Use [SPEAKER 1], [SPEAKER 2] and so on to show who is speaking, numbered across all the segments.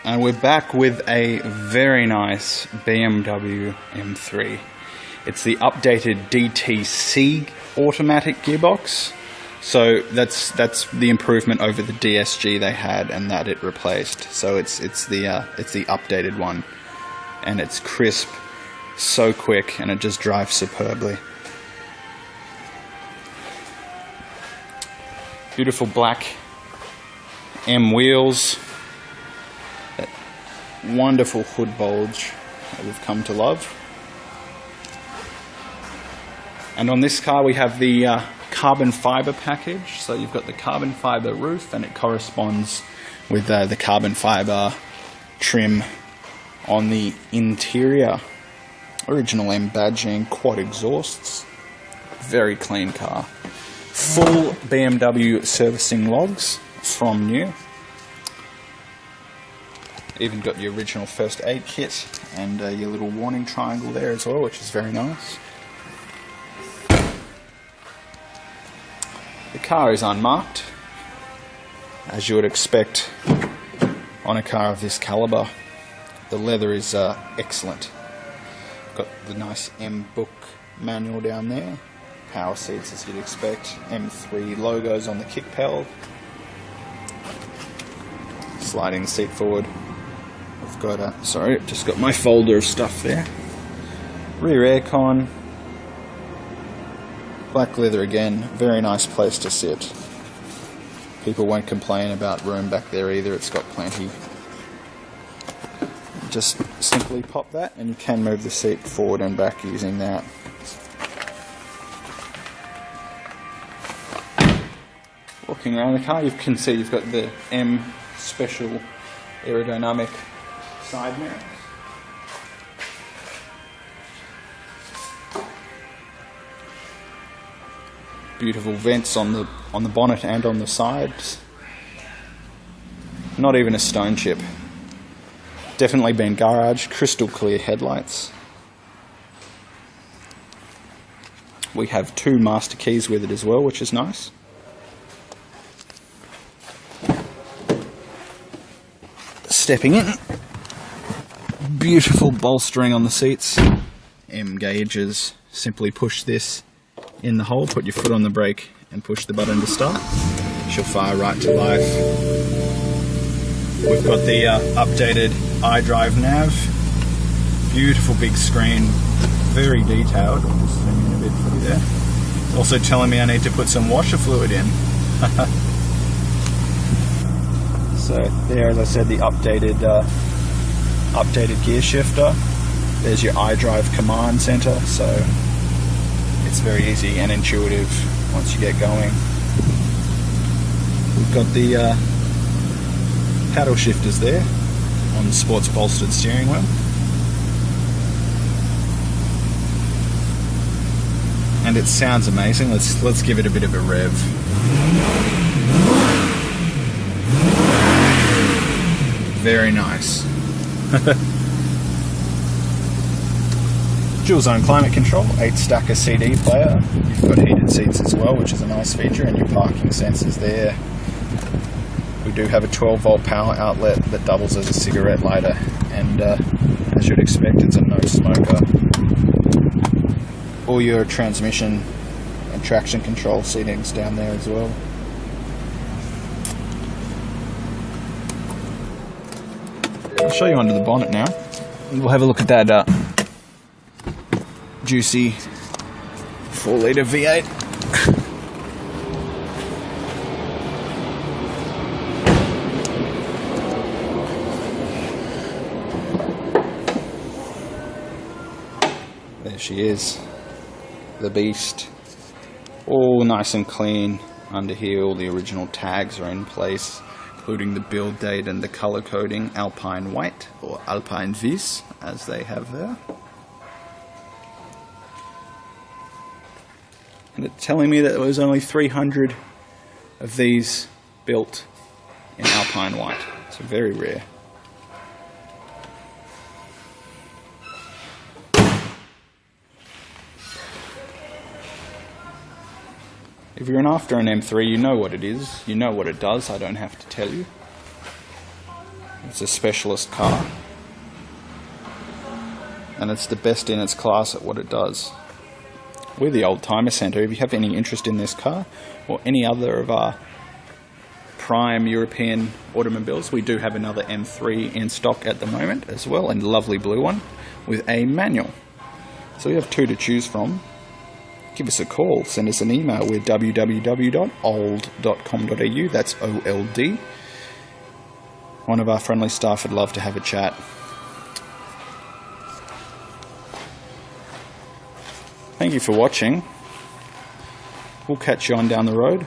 [SPEAKER 1] And we're back with a very nice BMW M3. It's the updated DTC automatic gearbox. So that's the improvement over the DSG they had and that it replaced. So it's the updated one, and it's crisp, so quick, and it just drives superbly. Beautiful black M wheels. That wonderful hood bulge that we've come to love. And on this car we have the carbon fiber package. So you've got the carbon fiber roof, and it corresponds with the carbon fiber trim on the interior. Original M badging, quad exhausts. Very clean car. Full BMW servicing logs from new. Even got the original first aid kit and your little warning triangle there as well, which is very nice. The car is unmarked, as you would expect on a car of this calibre. The leather is excellent. Got the nice M book manual down there. Power seats as you'd expect. M3 logos on the kick pedal. Sliding the seat forward. I've got just got my folder of stuff there. Rear aircon. Black leather again, very nice place to sit. People won't complain about room back there either, it's got plenty. Just simply pop that and you can move the seat forward and back using that. Walking around the car, you can see you've got the M special aerodynamic side mirrors. Beautiful vents on the bonnet and on the sides. Not even a stone chip. Definitely been garaged. Crystal clear headlights. We have 2 master keys with it as well, which is nice. Stepping in. Beautiful bolstering on the seats. M gauges. Simply push this in the hole, put your foot on the brake and push the button to start. She'll fire right to life. We've got the updated iDrive nav. Beautiful big screen, very detailed. I'll just zoom in a bit for you there. Also telling me I need to put some washer fluid in. So there, as I said, the updated gear shifter. There's your iDrive command center, so it's very easy and intuitive once you get going. We've got the paddle shifters there on the sports bolstered steering wheel. And it sounds amazing. Let's give it a bit of a rev. Very nice. Dual zone climate control, 8-stacker CD player. You've got heated seats as well, which is a nice feature, and your parking sensors there. We do have a 12-volt power outlet that doubles as a cigarette lighter, and as you'd expect, it's a no-smoker. All your transmission and traction control settings down there as well. I'll show you under the bonnet now. We'll have a look at that juicy 4-litre V8. There she is, the beast. All nice and clean. Under here all the original tags are in place, including the build date and the colour coding, Alpine White, or Alpine Vis, as they have there. And it's telling me that there was only 300 of these built in Alpine White, so very rare. If you're after an M3, you know what it is, you know what it does, I don't have to tell you. It's a specialist car, and it's the best in its class at what it does. We're the Old Timer Centre. If you have any interest in this car or any other of our prime European automobiles, we do have another M3 in stock at the moment as well, and a lovely blue one with a manual. So we have two to choose from. Give us a call, send us an email. We're www.old.com.au, that's OLD. One of our friendly staff would love to have a chat. Thank you for watching. We'll catch you on down the road.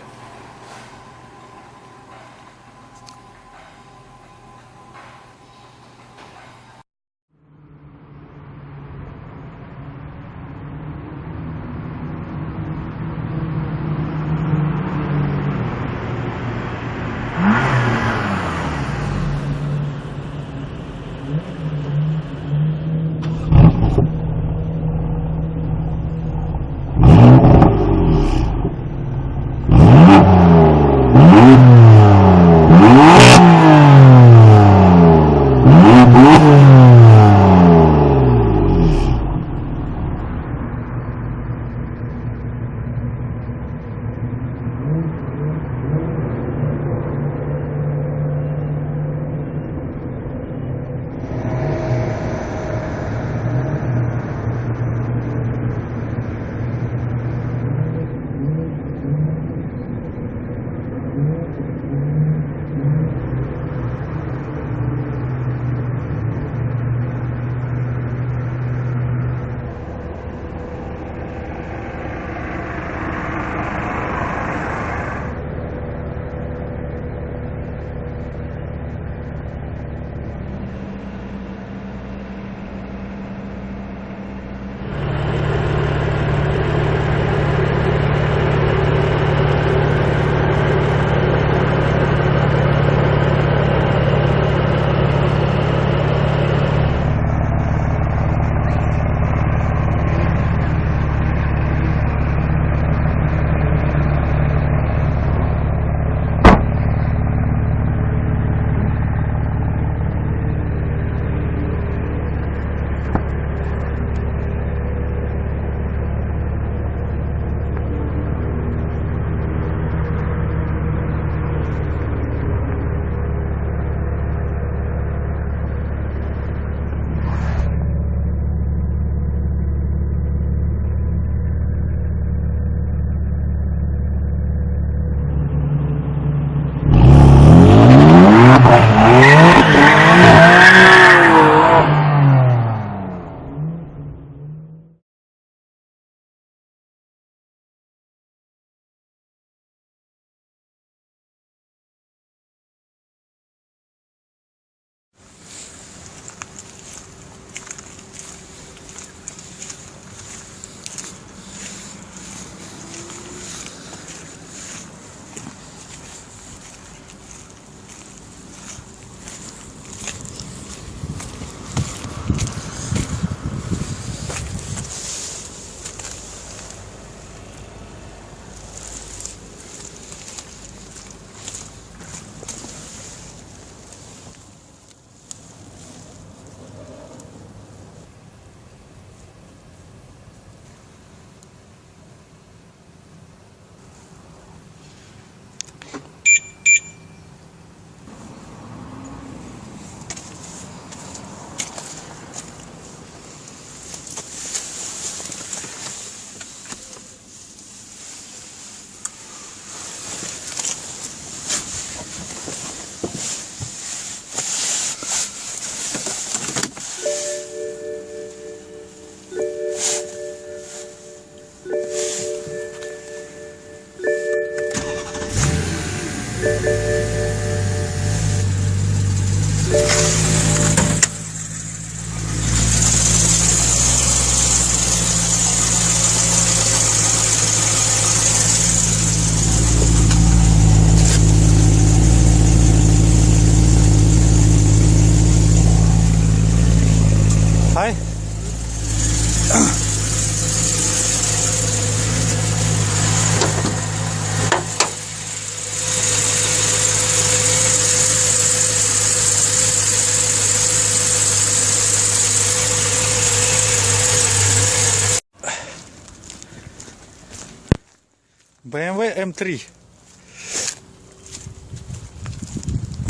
[SPEAKER 2] BMW M3.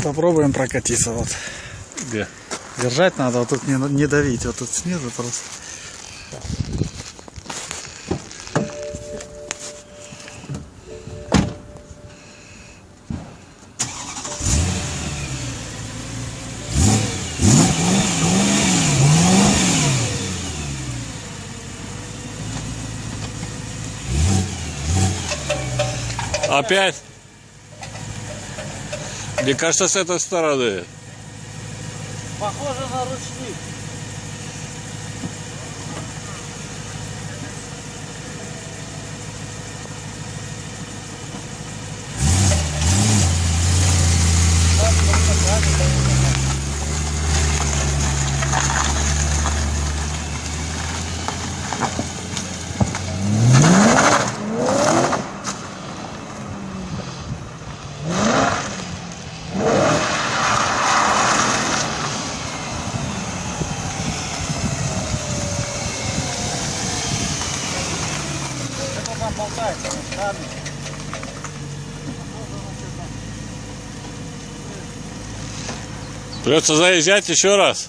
[SPEAKER 2] Попробуем прокатиться. Вот.
[SPEAKER 3] Где?
[SPEAKER 2] Держать надо, вот тут не давить, вот тут снизу просто.
[SPEAKER 3] Опять? Мне кажется, с этой стороны.
[SPEAKER 2] Похоже на ручник.
[SPEAKER 3] Придется заезжать еще раз.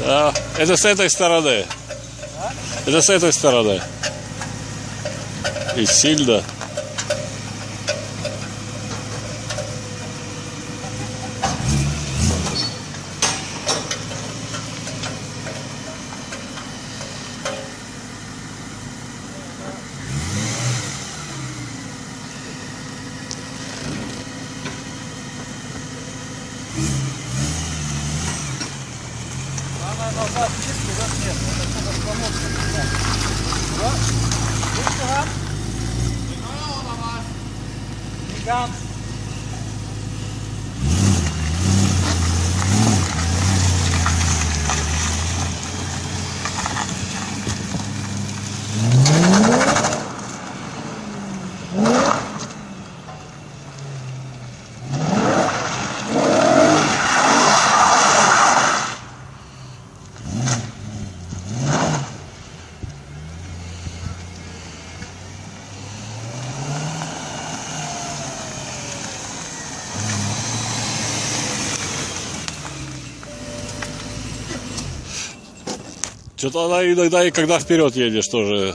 [SPEAKER 3] Да, это с этой стороны. Это с этой стороны. И сильно.
[SPEAKER 2] Назад есть, назад нет. Это что-то остановка. Да? Есть гигант? Гигант.
[SPEAKER 3] Что-то она иногда и когда вперед едешь тоже